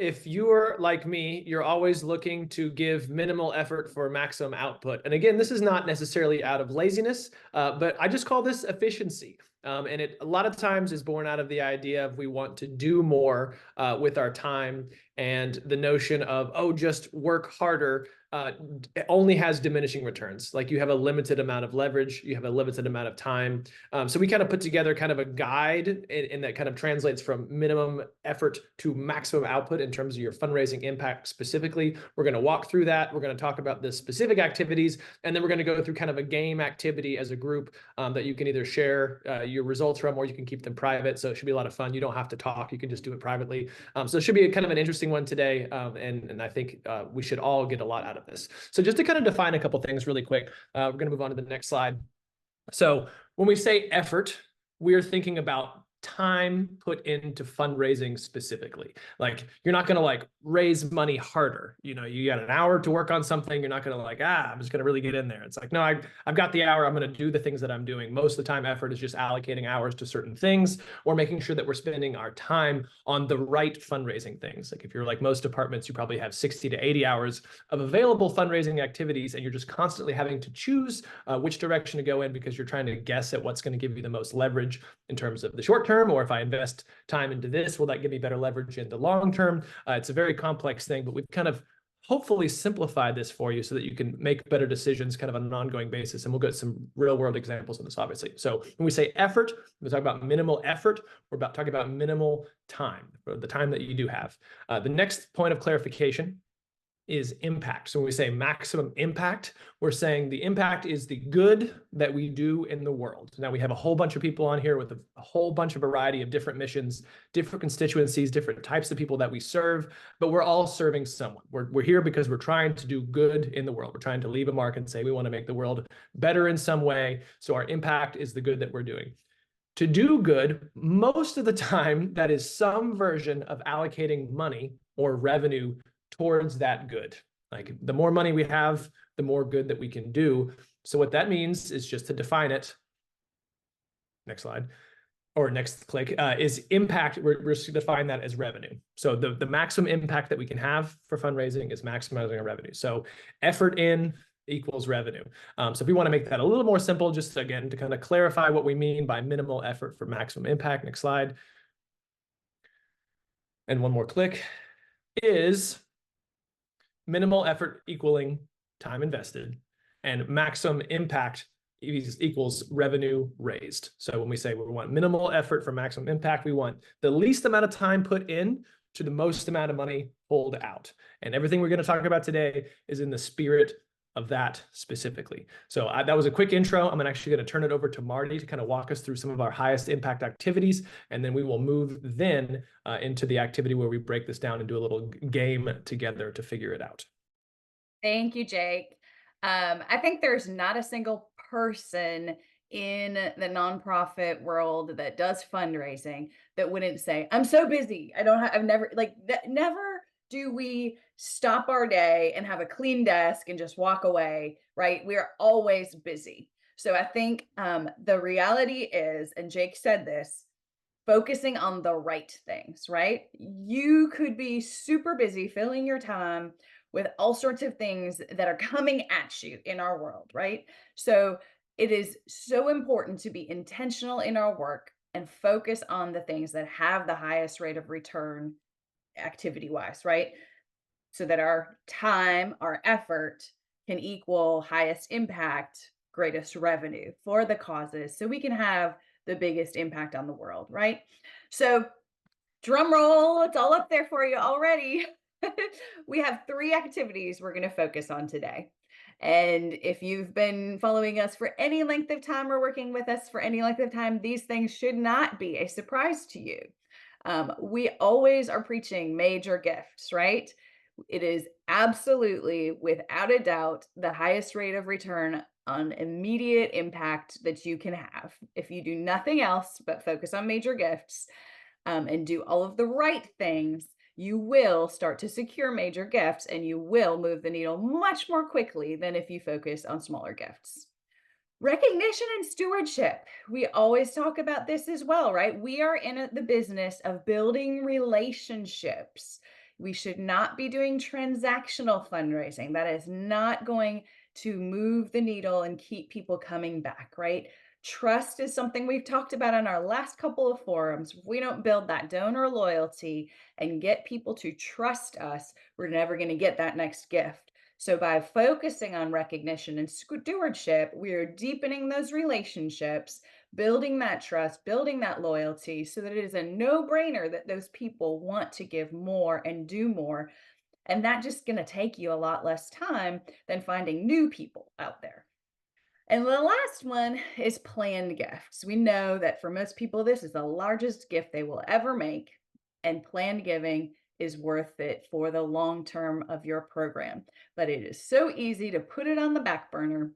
if you're like me, you're always looking to give minimal effort for maximum output. And again, this is not necessarily out of laziness, but I just call this efficiency. And it a lot of times is born out of the idea of we want to do more with our time, and the notion of, oh, just work harder only has diminishing returns. Like, you have a limited amount of leverage, you have a limited amount of time. So we kind of put together kind of a guide, and that kind of translates from minimum effort to maximum output in terms of your fundraising impact specifically. We're going to walk through that. We're going to talk about the specific activities, and then we're going to go through kind of a game activity as a group that you can either share your results from, or you can keep them private. So it should be a lot of fun. You don't have to talk. You can just do it privately. So it should be kind of an interesting one today. And I think we should all get a lot out of this. So just to kind of define a couple things really quick, we're going to move on to the next slide. So when we say effort, we're thinking about time put into fundraising specifically. Like, you're not going to like raise money harder. You know, you got an hour to work on something. You're not going to like, I'm just going to really get in there. It's like, no, I've got the hour. I'm going to do the things that I'm doing. Most of the time, effort is just allocating hours to certain things, or making sure that we're spending our time on the right fundraising things. Like, if you're like most departments, you probably have 60 to 80 hours of available fundraising activities, and you're just constantly having to choose which direction to go in, because you're trying to guess at what's going to give you the most leverage in terms of the short term, or if I invest time into this, will that give me better leverage in the long term? It's a very complex thing, but we've kind of hopefully simplified this for you so that you can make better decisions kind of on an ongoing basis. And we'll get some real world examples of this, obviously. So when we say effort, we talk about minimal effort, we're talking about minimal time, or the time that you do have. The next point of clarification is impact. So when we say maximum impact, we're saying the impact is the good that we do in the world. Now, we have a whole bunch of people on here with a whole bunch of variety of different missions, different constituencies, different types of people that we serve, but we're all serving someone. We're here because we're trying to do good in the world. We're trying to leave a mark and say we want to make the world better in some way. So our impact is the good that we're doing. To do good, most of the time, that is some version of allocating money or revenue towards that good. Like, the more money we have, the more good that we can do. So what that means is, just to define it, next slide, or next click, is impact. We're going to define that as revenue. So the maximum impact that we can have for fundraising is maximizing our revenue. So effort in equals revenue. So if we want to make that a little more simple, just again, to kind of clarify what we mean by minimal effort for maximum impact, next slide, and one more click, is minimal effort equaling time invested, and maximum impact equals revenue raised. So when we say we want minimal effort for maximum impact, we want the least amount of time put in to the most amount of money pulled out. And everything we're going to talk about today is in the spirit of that specifically. So that was a quick intro. I'm actually going to turn it over to Marty to kind of walk us through some of our highest impact activities, and then we will move then into the activity where we break this down and do a little game together to figure it out. Thank you, Jake. I think there's not a single person in the nonprofit world that does fundraising that wouldn't say, I'm so busy. I've never, like, never do we stop our day and have a clean desk and just walk away, right? We are always busy. So I think the reality is, and Jake said this, focusing on the right things, right? You could be super busy filling your time with all sorts of things that are coming at you in our world, right? So it is so important to be intentional in our work and focus on the things that have the highest rate of return activity-wise, right? So that our time, our effort can equal highest impact, greatest revenue for the causes, so we can have the biggest impact on the world, right? So drum roll, it's all up there for you already. We have 3 activities we're going to focus on today. And if you've been following us for any length of time or working with us for any length of time, these things should not be a surprise to you. We always are preaching major gifts, right? It is absolutely, without a doubt, the highest rate of return on immediate impact that you can have. If you do nothing else but focus on major gifts and do all of the right things, you will start to secure major gifts, and you will move the needle much more quickly than if you focus on smaller gifts. Recognition and stewardship. We always talk about this as well, right? We are in the business of building relationships. We should not be doing transactional fundraising. That is not going to move the needle and keep people coming back, right? Trust is something we've talked about in our last couple of forums. If we don't build that donor loyalty and get people to trust us, we're never going to get that next gift. So, by focusing on recognition and stewardship, we are deepening those relationships, building that trust, building that loyalty so that it is a no brainer that those people want to give more and do more. And that's just going to take you a lot less time than finding new people out there. And the last one is planned gifts. We know that for most people, this is the largest gift they will ever make, and planned giving is worth it for the long term of your program. But it is so easy to put it on the back burner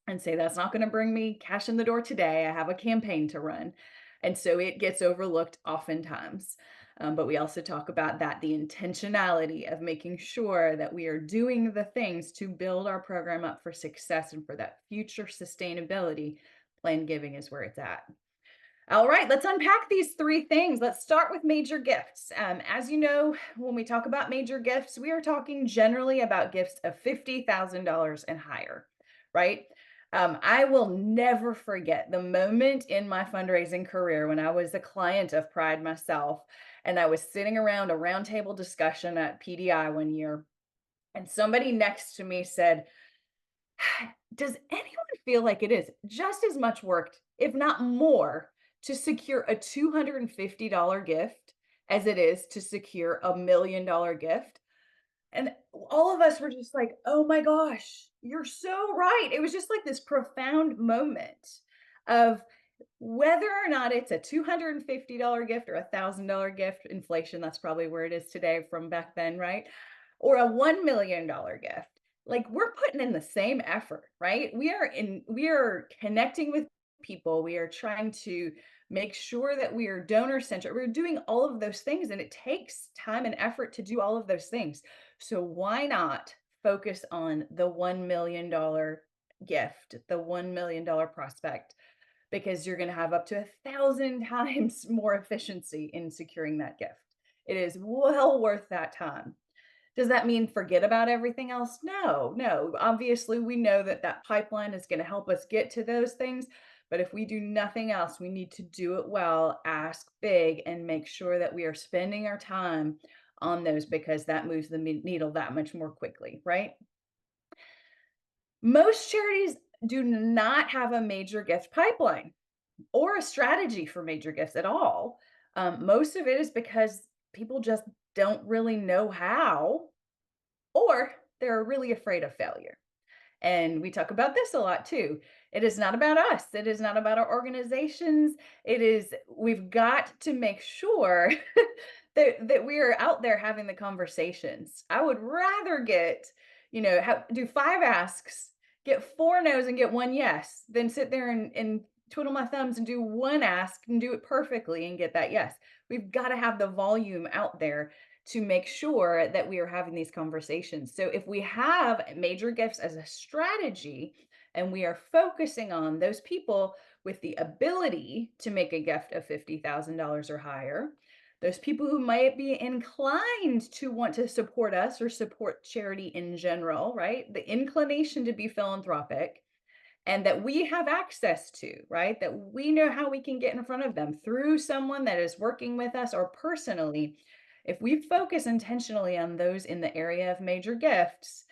and say, that's not going to bring me cash in the door today. I have a campaign to run. And so it gets overlooked oftentimes. But we also talk about that the intentionality of making sure that we are doing the things to build our program up for success and for that future sustainability. Planned giving is where it's at. All right, let's unpack these three things. Let's start with major gifts. As you know, when we talk about major gifts, we are talking generally about gifts of $50,000 and higher, right? I will never forget the moment in my fundraising career when I was a client of Pride myself, and I was sitting around a roundtable discussion at PDI one year, and somebody next to me said, does anyone feel like it is just as much work, if not more, to secure a $250 gift as it is to secure $1 million gift? And all of us were just like, oh my gosh, you're so right. It was just like this profound moment of whether or not it's a $250 gift or a $1,000 gift, inflation, that's probably where it is today from back then, right? Or a $1 million gift. Like we're putting in the same effort, right? We are connecting with people. We are trying to make sure that we are donor centered. We're doing all of those things, and it takes time and effort to do all of those things. So why not focus on the $1 million gift, the $1 million prospect? Because you're going to have up to 1,000 times more efficiency in securing that gift. It is well worth that time. Does that mean forget about everything else? No, no. Obviously, we know that that pipeline is going to help us get to those things. But if we do nothing else, we need to do it well, ask big, and make sure that we are spending our time on those because that moves the needle that much more quickly, right? Most charities do not have a major gift pipeline or a strategy for major gifts at all. Most of it is because people just don't really know how, or they're really afraid of failure. And we talk about this a lot too. It is not about us. It is not about our organizations. We've got to make sure that we are out there having the conversations. I would rather do 5 asks, get 4 no's and get 1 yes, than sit there and twiddle my thumbs and do 1 ask and do it perfectly and get that yes. We've got to have the volume out there to make sure that we are having these conversations. So if we have major gifts as a strategy and we are focusing on those people with the ability to make a gift of $50,000 or higher, those people who might be inclined to want to support us or support charity in general, right? The inclination to be philanthropic, and that we have access to, right? That we know how we can get in front of them through someone that is working with us or personally. If we focus intentionally on those in the area of major gifts,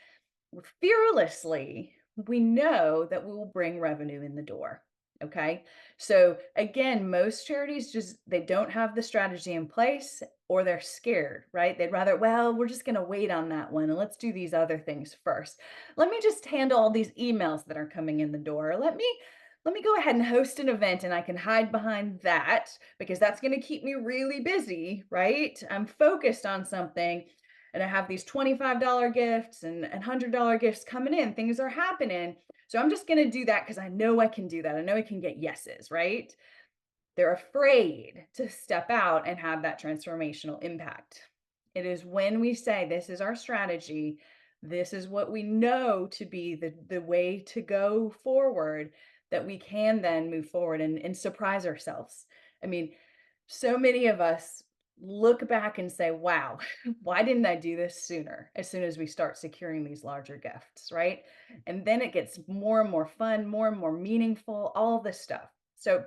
fearlessly, we know that we will bring revenue in the door. Okay. So again, most charities they don't have the strategy in place, or they're scared, right? They'd rather, well, we're just going to wait on that one and let's do these other things first. Let me just handle all these emails that are coming in the door. Let me go ahead and host an event and I can hide behind that because that's going to keep me really busy, right? I'm focused on something and I have these $25 gifts and $100 gifts coming in. Things are happening. So I'm just going to do that because I know I can do that. I know I can get yeses, right? They're afraid to step out and have that transformational impact. It is when we say, this is our strategy, this is what we know to be the way to go forward, that we can then move forward and surprise ourselves. I mean, so many of us look back and say, wow, why didn't I do this sooner? As soon as we start securing these larger gifts, right? And then it gets more and more fun, more and more meaningful, all of this stuff. So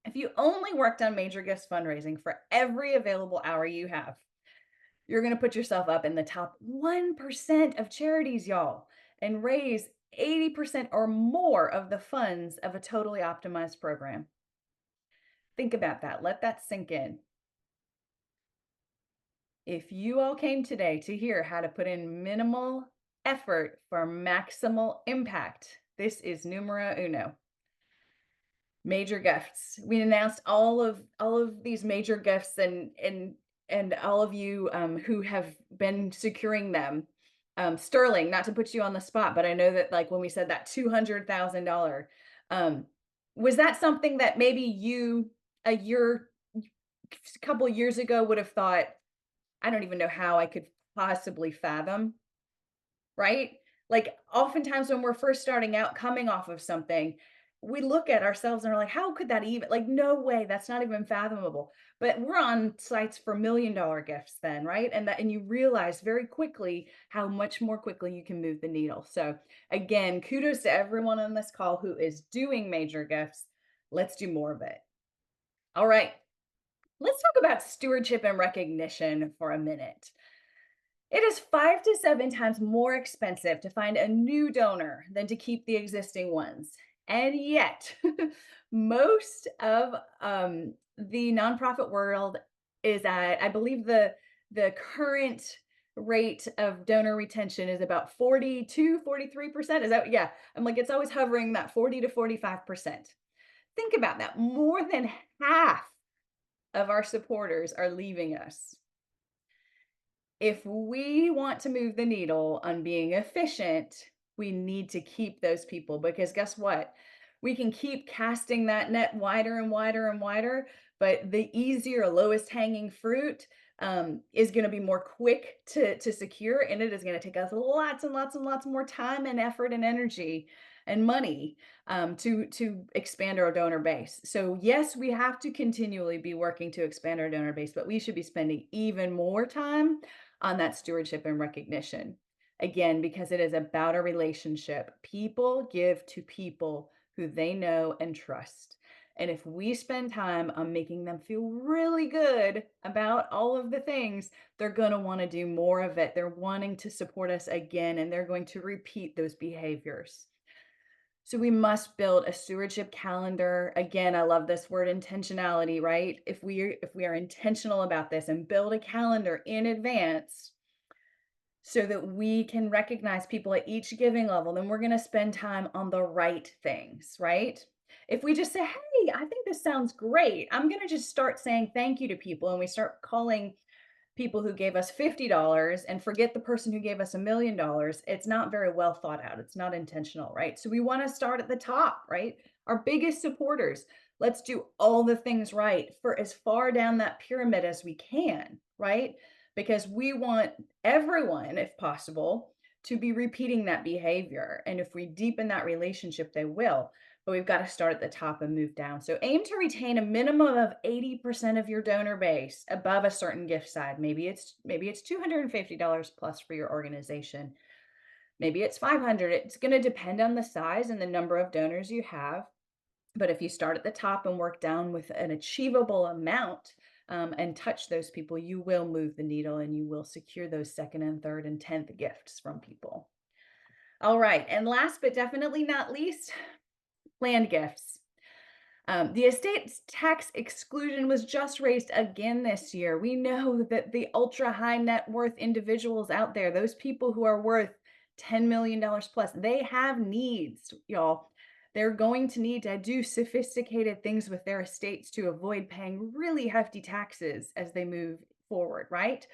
if you only worked on major gifts fundraising for every available hour you have, you're going to put yourself up in the top 1% of charities, y'all, and raise 80% or more of the funds of a totally optimized program. Think about that. Let that sink in. If you all came today to hear how to put in minimal effort for maximal impact, this is numero uno. Major gifts. We announced all of these major gifts, and all of you who have been securing them. Sterling, not to put you on the spot, but I know that like when we said that $200,000, um, was that something that maybe you a year, couple years ago would have thought, I don't even know how I could possibly fathom, right? Like oftentimes when we're first starting out coming off of something, we look at ourselves and are like, how could that even, like, no way, that's not even fathomable. But we're on sites for $1 million gifts then, right? And you realize very quickly how much more quickly you can move the needle. So again, kudos to everyone on this call who is doing major gifts. Let's do more of it. All right. Let's talk about stewardship and recognition for a minute. It is 5 to 7 times more expensive to find a new donor than to keep the existing ones. And yet, most of the nonprofit world is at, I believe the current rate of donor retention is about 42, 43%. Is that, yeah, I'm like, it's always hovering that 40 to 45%. Think about that. More than half of our supporters are leaving us. If we want to move the needle on being efficient, we need to keep those people, because guess what? We can keep casting that net wider and wider and wider, but the easier, lowest hanging fruit is going to be more quick to secure, and it is going to take us lots and lots and lots more time and effort and energy and money to expand our donor base. So yes, we have to continually be working to expand our donor base, but we should be spending even more time on that stewardship and recognition. Again, because it is about a relationship. People give to people who they know and trust. And if we spend time on making them feel really good about all of the things, they're going to want to do more of it. They're wanting to support us again, and they're going to repeat those behaviors. So we must build a stewardship calendar. Again, I love this word intentionality, right? If we are intentional about this and build a calendar in advance so that we can recognize people at each giving level, then we're going to spend time on the right things, right? If we just say, "Hey, I think this sounds great. I'm going to just start saying thank you to people," and we start calling people who gave us $50 and forget the person who gave us $1 million, it's not very well thought out. It's not intentional, right? So we want to start at the top, right? Our biggest supporters. Let's do all the things right for as far down that pyramid as we can, right? Because we want everyone, if possible, to be repeating that behavior. And if we deepen that relationship, they will. But we've got to start at the top and move down. So aim to retain a minimum of 80% of your donor base above a certain gift size. Maybe it's $250 plus for your organization. Maybe it's 500. It's going to depend on the size and the number of donors you have. But if you start at the top and work down with an achievable amount, and touch those people, you will move the needle and you will secure those second and third and 10th gifts from people. All right. And last but definitely not least, planned gifts. The estate tax exclusion was just raised again this year. We know that the ultra high net worth individuals out there, those people who are worth $10 million plus, they have needs, y'all. They're going to need to do sophisticated things with their estates to avoid paying really hefty taxes as they move forward, right?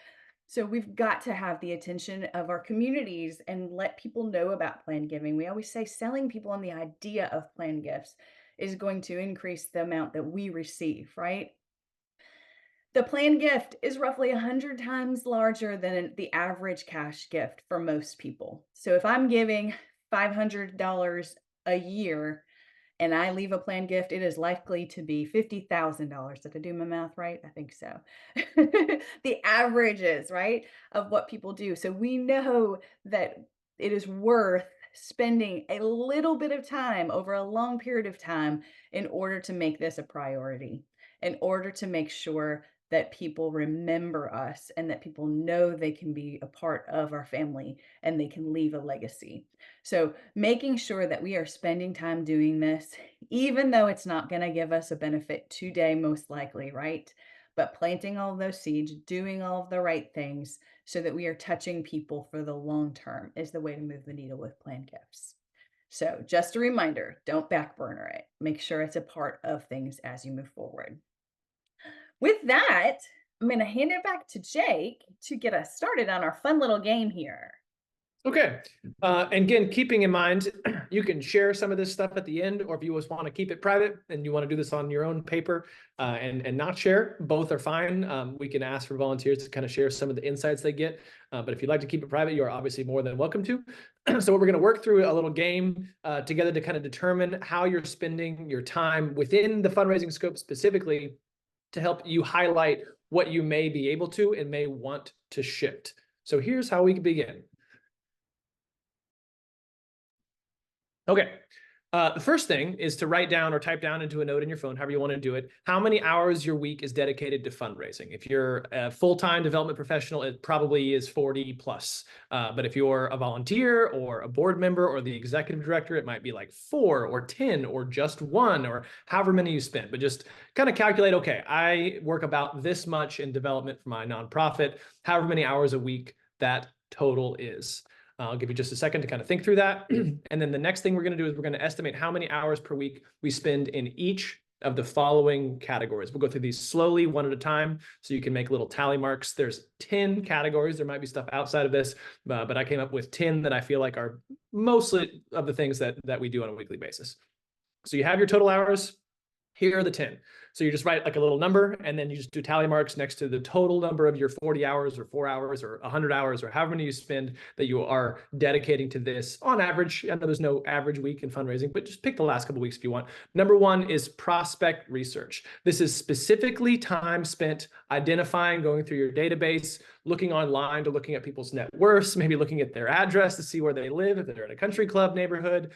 So we've got to have the attention of our communities and let people know about planned giving. We always say selling people on the idea of planned gifts is going to increase the amount that we receive, right? The planned gift is roughly 100 times larger than the average cash gift for most people. So if I'm giving $500 a year, and I leave a planned gift, it is likely to be $50,000. Did I do my math right? I think so. The averages, right, of what people do. So we know that it is worth spending a little bit of time over a long period of time in order to make this a priority, in order to make sure that people remember us and that people know they can be a part of our family and they can leave a legacy. So, making sure that we are spending time doing this, even though it's not going to give us a benefit today, most likely, right? But planting all of those seeds, doing all of the right things so that we are touching people for the long term is the way to move the needle with planned gifts. So, just a reminder, don't backburner it. Make sure it's a part of things as you move forward. With that, I'm going to hand it back to Jake to get us started on our fun little game here. Okay. And again, keeping in mind, you can share some of this stuff at the end, or if you just want to keep it private and you want to do this on your own paper and not share, both are fine. We can ask for volunteers to kind of share some of the insights they get. But if you'd like to keep it private, you are obviously more than welcome to. So we're going to work through a little game together to kind of determine how you're spending your time within the fundraising scope specifically to help you highlight what you may be able to and may want to shift. So here's how we can begin. Okay. The first thing is to write down or type down into a note in your phone, however you want to do it, how many hours your week is dedicated to fundraising. If you're a full-time development professional, it probably is 40 plus. But if you're a volunteer or a board member or the executive director, it might be like 4 or 10 or just 1 or however many you spend. But just kind of calculate, okay, I work about this much in development for my nonprofit, however many hours a week that total is. I'll give you just a second to kind of think through that. And then the next thing we're going to do is we're going to estimate how many hours per week we spend in each of the following categories. We'll go through these slowly, one at a time, so you can make little tally marks. There's 10 categories. There might be stuff outside of this, but I came up with 10 that I feel like are mostly of the things that we do on a weekly basis. So you have your total hours. Here are the 10. So you just write like a little number, and then you just do tally marks next to the total number of your 40 hours or 4 hours or 100 hours or however many you spend that you are dedicating to this on average. I know there's no average week in fundraising, but just pick the last couple of weeks if you want. Number 1 is prospect research. This is specifically time spent identifying, going through your database, looking online to looking at people's net worths, maybe looking at their address to see where they live, if they're in a country club neighborhood,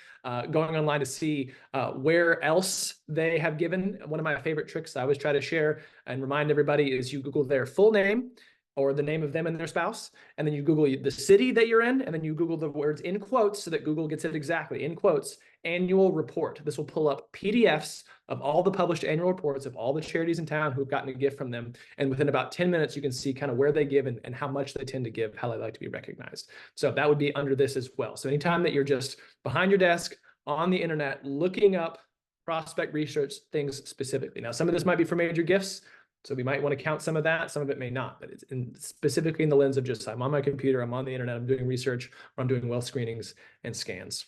going online to see where else they have given. One of my favorite tricks I always try to share and remind everybody is you Google their full name or the name of them and their spouse, and then you Google the city that you're in, and then you Google the words in quotes so that Google gets it exactly, in quotes, annual report. This will pull up PDFs of all the published annual reports of all the charities in town who've gotten a gift from them. And within about 10 minutes, you can see kind of where they give and how much they tend to give, how they like to be recognized. So that would be under this as well. So anytime that you're just behind your desk on the internet, looking up prospect research things specifically. Now, some of this might be for major gifts, so we might want to count some of that. Some of it may not, but it's specifically in the lens of just I'm on my computer, I'm on the internet, I'm doing research, or I'm doing wealth screenings and scans.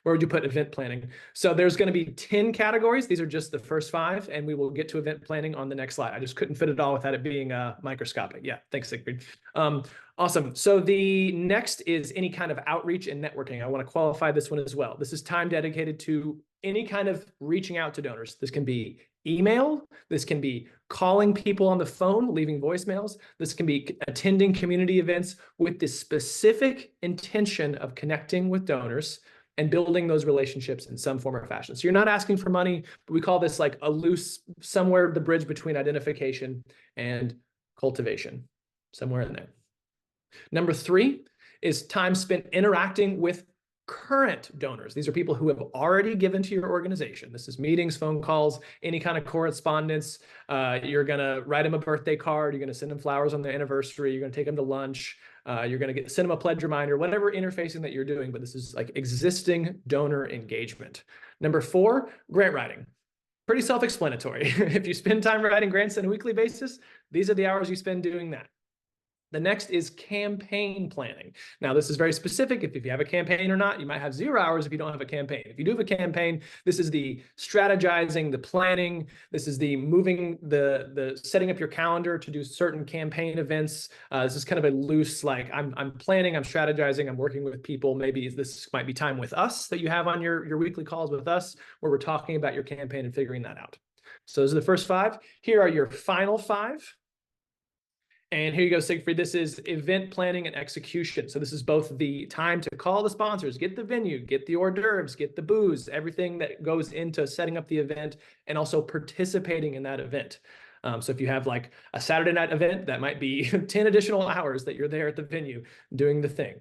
Where would you put event planning? So there's going to be 10 categories. These are just the first 5, and we will get to event planning on the next slide. I just couldn't fit it all without it being microscopic. Yeah, thanks, Siegfried. Awesome. So the next is any kind of outreach and networking. I want to qualify this one as well. This is time dedicated to any kind of reaching out to donors. This can be email. This can be calling people on the phone, leaving voicemails. This can be attending community events with the specific intention of connecting with donors and building those relationships in some form or fashion. So you're not asking for money, but we call this like a loose, somewhere the bridge between identification and cultivation, somewhere in there. Number 3 is time spent interacting with current donors. These are people who have already given to your organization. This is meetings, phone calls, any kind of correspondence. You're going to write them a birthday card. You're going to send them flowers on their anniversary. You're going to take them to lunch. You're going to send them a pledge reminder, whatever interfacing that you're doing. But this is like existing donor engagement. Number 4, grant writing. Pretty self-explanatory. If you spend time writing grants on a weekly basis, these are the hours you spend doing that. The next is campaign planning. Now, this is very specific. If you have a campaign or not, you might have 0 hours if you don't have a campaign. If you do have a campaign, this is the strategizing, the planning. This is the moving, the setting up your calendar to do certain campaign events. This is kind of a loose, like I'm planning, I'm strategizing, I'm working with people. Maybe this might be time with us that you have on your weekly calls with us, where we're talking about your campaign and figuring that out. So those are the first 5. Here are your final 5. And here you go, Siegfried. This is event planning and execution. So this is both the time to call the sponsors, get the venue, get the hors d'oeuvres, get the booze, everything that goes into setting up the event, and also participating in that event. So if you have like a Saturday night event, that might be 10 additional hours that you're there at the venue doing the thing.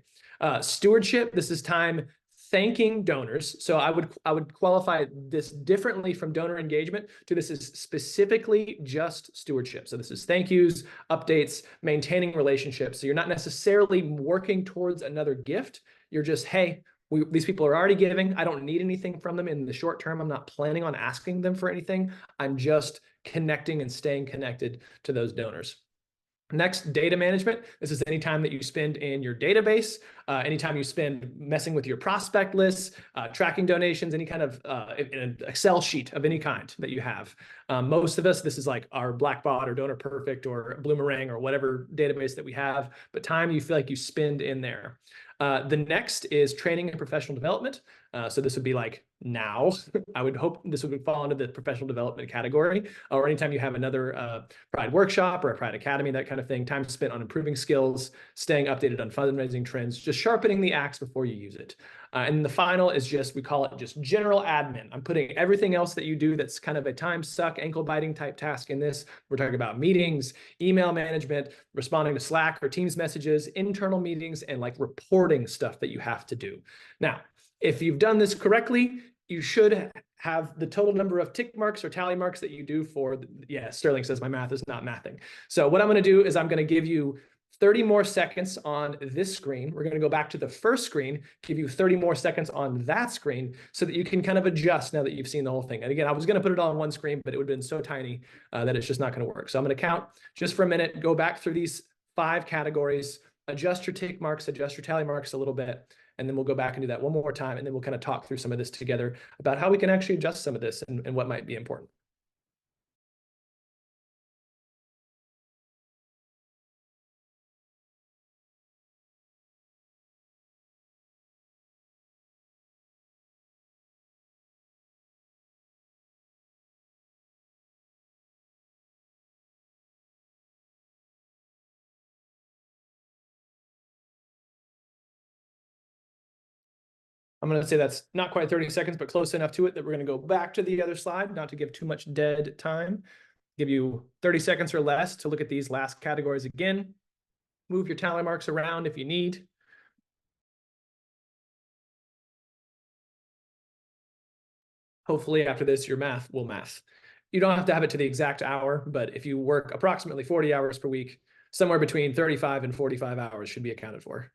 Stewardship, this is time thanking donors. So I would qualify this differently from donor engagement to this is specifically just stewardship. So this is thank yous, updates, maintaining relationships. So you're not necessarily working towards another gift. You're just, hey, these people are already giving. I don't need anything from them in the short term. I'm not planning on asking them for anything. I'm just connecting and staying connected to those donors. Next, data management. This is any time that you spend in your database, anytime you spend messing with your prospect lists, tracking donations, any kind of an Excel sheet of any kind that you have. Most of us, this is like our Blackbot or Donor Perfect or Bloomerang or whatever database that we have, but time you feel like you spend in there. The next is training and professional development. So this would be like now. I would hope this would fall into the professional development category, or anytime you have another Pride workshop or a Pride Academy, that kind of thing, time spent on improving skills, staying updated on fundraising trends, just sharpening the axe before you use it. And the final is just, we call it just general admin. I'm putting everything else that you do that's kind of a time suck, ankle biting type task in this. We're talking about meetings, email management, responding to Slack or Teams messages, internal meetings, and like reporting stuff that you have to do. Now, if you've done this correctly, you should have the total number of tick marks or tally marks that you do for, yeah, Sterling says my math is not mathing. So what I'm going to do is I'm going to give you 30 more seconds on this screen. We're going to go back to the first screen, give you 30 more seconds on that screen so that you can kind of adjust now that you've seen the whole thing. And again, I was going to put it all on one screen, but it would have been so tiny that it's just not going to work. So I'm going to count just for a minute, go back through these 5 categories, adjust your tick marks, adjust your tally marks a little bit, and then we'll go back and do that one more time. And then we'll kind of talk through some of this together about how we can actually adjust some of this and what might be important. I'm going to say that's not quite 30 seconds, but close enough to it that we're going to go back to the other slide, not to give too much dead time. Give you 30 seconds or less to look at these last categories again. Move your tally marks around if you need. Hopefully after this, your math will math. You don't have to have it to the exact hour, but if you work approximately 40 hours per week, somewhere between 35 and 45 hours should be accounted for.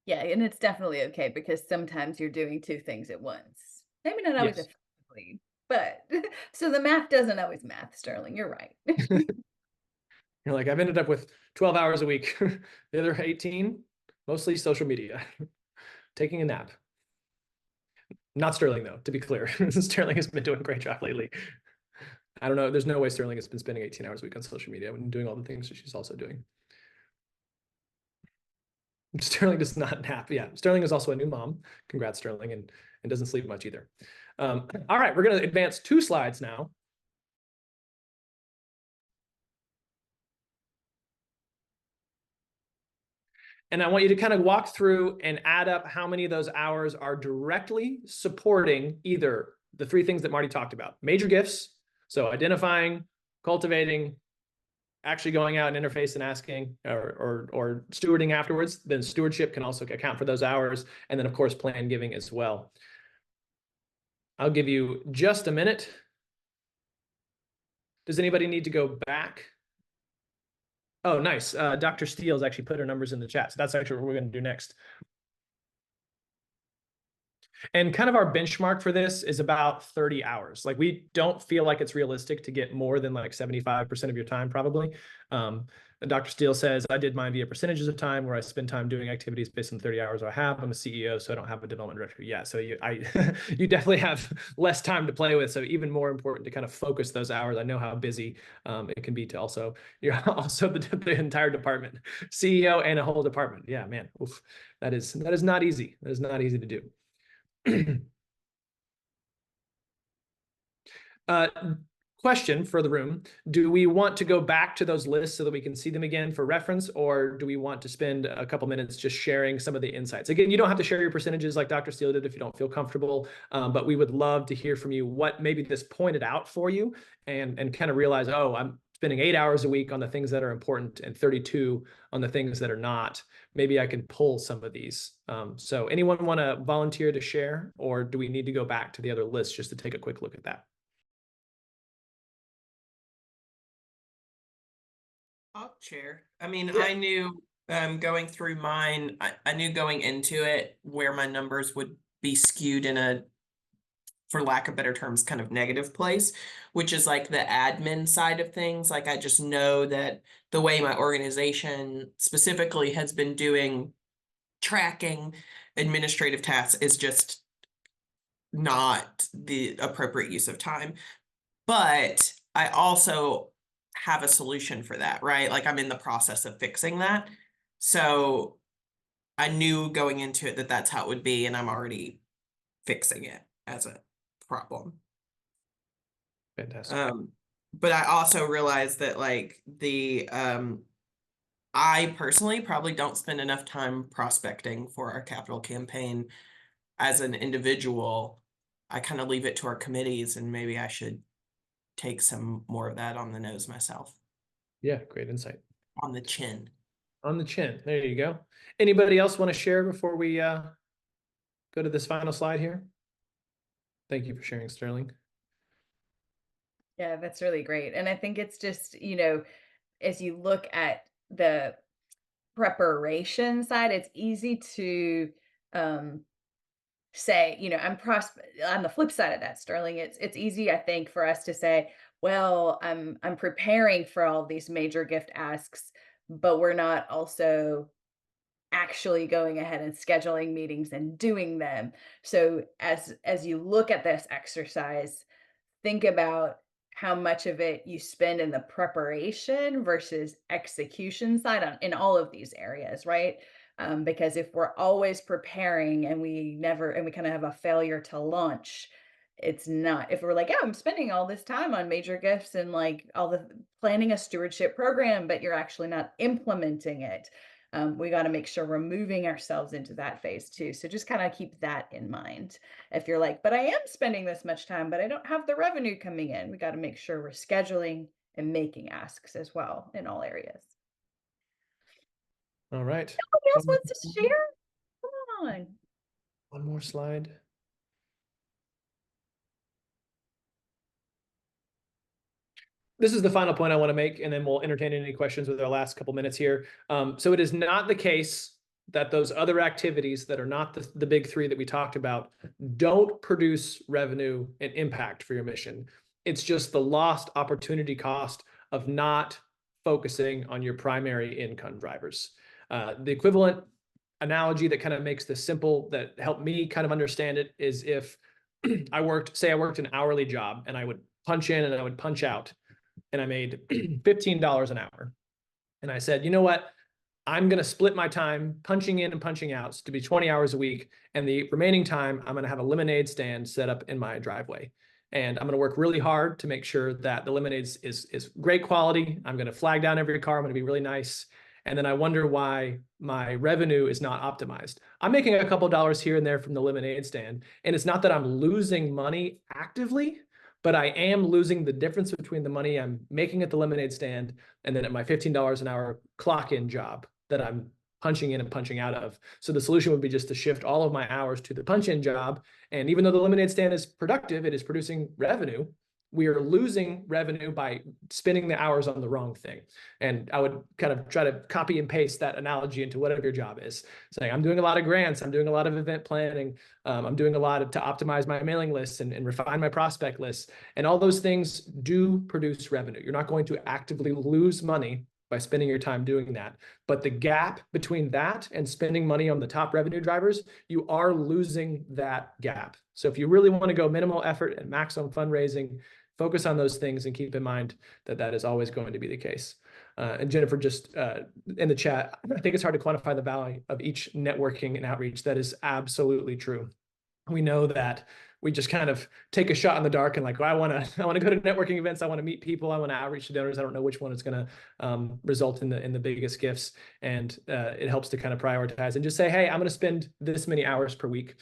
Yeah, and it's definitely okay because sometimes you're doing 2 things at once. Maybe not always Yes. effectively, but so the math doesn't always math, Sterling. You're right. You're like, I've ended up with 12 hours a week. The other 18, mostly social media, taking a nap. Not Sterling, though, to be clear. Sterling has been doing a great job lately. I don't know. There's no way Sterling has been spending 18 hours a week on social media when doing all the things that she's also doing. Sterling does not nap. Yeah, Sterling is also a new mom. Congrats, Sterling, and doesn't sleep much either. All right, we're going to advance 2 slides now. And I want you to kind of walk through and add up how many of those hours are directly supporting either the 3 things that Marty talked about. Major gifts, so identifying, cultivating, actually going out and interface and asking or stewarding afterwards. Then stewardship can also account for those hours. And then, of course, plan giving as well. I'll give you just a minute Does anybody need to go back? Oh, nice. Dr. Steele's actually put her numbers in the chat. So that's actually what we're going to do next. And kind of our benchmark for this is about 30 hours. Like, we don't feel like it's realistic to get more than like 75% of your time, probably. And Dr. Steele says, I did mine via percentages of time, where I spend time doing activities based on 30 hours I have. I'm a CEO, so I don't have a development director. Yeah, so you definitely have less time to play with. So even more important to kind of focus those hours. I know how busy it can be to also, you're also the entire department, CEO and a whole department. Yeah, man, oof, that is not easy. That is not easy to do. Uh, question for the room. Do we want to go back to those lists so that we can see them again for reference, or do we want to spend a couple minutes just sharing some of the insights? Again, you don't have to share your percentages like Dr. Steele did if you don't feel comfortable, but we would love to hear from you what maybe this pointed out for you, and kind of realize, oh, I'm spending 8 hours a week on the things that are important and 32 on the things that are not. Maybe I can pull some of these. So anyone want to volunteer to share, or do we need to go back to the other lists just to take a quick look at that? I'll share. I mean, Yeah. I knew going through mine, I knew going into it where my numbers would be skewed in a, for lack of better terms, kind of negative place, which is like the admin side of things. Like, I just know that the way my organization specifically has been doing tracking administrative tasks is just not the appropriate use of time. But I also have a solution for that, right? Like, I'm in the process of fixing that. So I knew going into it that that's how it would be, and I'm already fixing it as a problem. Fantastic. But I also realized that like I personally probably don't spend enough time prospecting for our capital campaign as an individual. I kind of leave it to our committees, and maybe I should take some more of that on the nose myself. Yeah, great insight. On the chin. On the chin. There you go. Anybody else want to share before we go to this final slide here? Thank you for sharing, Sterling. Yeah, that's really great. And I think it's just, as you look at the preparation side, it's easy to say, on the flip side of that, Sterling, it's easy, I think, for us to say, well, I'm preparing for all these major gift asks, but we're not also actually going ahead and scheduling meetings and doing them. So as you look at this exercise, think about how much of it you spend in the preparation versus execution side in all of these areas, right? Because if we're always preparing and we kind of have a failure to launch, it's not. If we're like, yeah, I'm spending all this time on major gifts and like all the planning a stewardship program, but you're actually not implementing it. We got to make sure we're moving ourselves into that phase too. So just kind of keep that in mind. If you're like, but I am spending this much time, but I don't have the revenue coming in, we got to make sure we're scheduling and making asks as well in all areas. All right. Nobody else wants to share? Come on. One more slide. This is the final point I want to make, and then we'll entertain any questions with our last couple minutes here. So it is not the case that those other activities that are not the big three that we talked about don't produce revenue and impact for your mission. It's just the lost opportunity cost of not focusing on your primary income drivers. The equivalent analogy that kind of makes this simple, that helped me kind of understand it, is if I worked an hourly job and I would punch in and I would punch out, and I made $15 an hour. And I said, you know what? I'm going to split my time punching in and punching out to be 20 hours a week. And the remaining time, I'm going to have a lemonade stand set up in my driveway. And I'm going to work really hard to make sure that the lemonade is great quality. I'm going to flag down every car. I'm going to be really nice. And then I wonder why my revenue is not optimized. I'm making a couple dollars here and there from the lemonade stand. And it's not that I'm losing money actively, but I am losing the difference between the money I'm making at the lemonade stand and then at my $15 an hour clock-in job that I'm punching in and punching out of. So the solution would be just to shift all of my hours to the punch-in job. And even though the lemonade stand is productive, it is producing revenue. we are losing revenue by spending the hours on the wrong thing. And I would kind of try to copy and paste that analogy into whatever your job is. Saying, I'm doing a lot of grants, I'm doing a lot of event planning, I'm doing a lot to optimize my mailing lists and refine my prospect lists. And all those things do produce revenue. You're not going to actively lose money by spending your time doing that. But the gap between that and spending money on the top revenue drivers, you are losing that gap. So if you really want to go minimal effort and maximum fundraising, focus on those things and keep in mind that that is always going to be the case. And Jennifer, just in the chat, I think it's hard to quantify the value of each networking and outreach. That is absolutely true. We know that we just kind of take a shot in the dark and like, well, I want to go to networking events. I want to meet people. I want to outreach to donors. I don't know which one is going to result in the biggest gifts. And it helps to kind of prioritize and just say, hey, I'm going to spend this many hours per week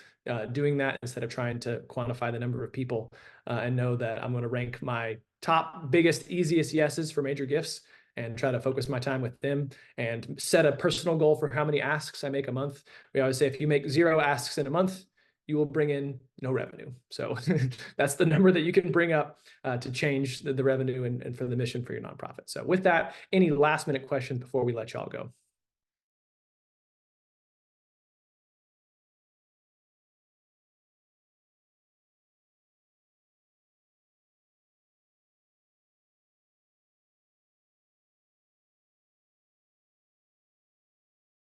doing that instead of trying to quantify the number of people and know that I'm going to rank my top, biggest, easiest yeses for major gifts and try to focus my time with them and set a personal goal for how many asks I make a month. We always say if you make 0 asks in a month, you will bring in no revenue. So that's the number that you can bring up to change the revenue and for the mission for your nonprofit. So with that, any last minute questions before we let y'all go?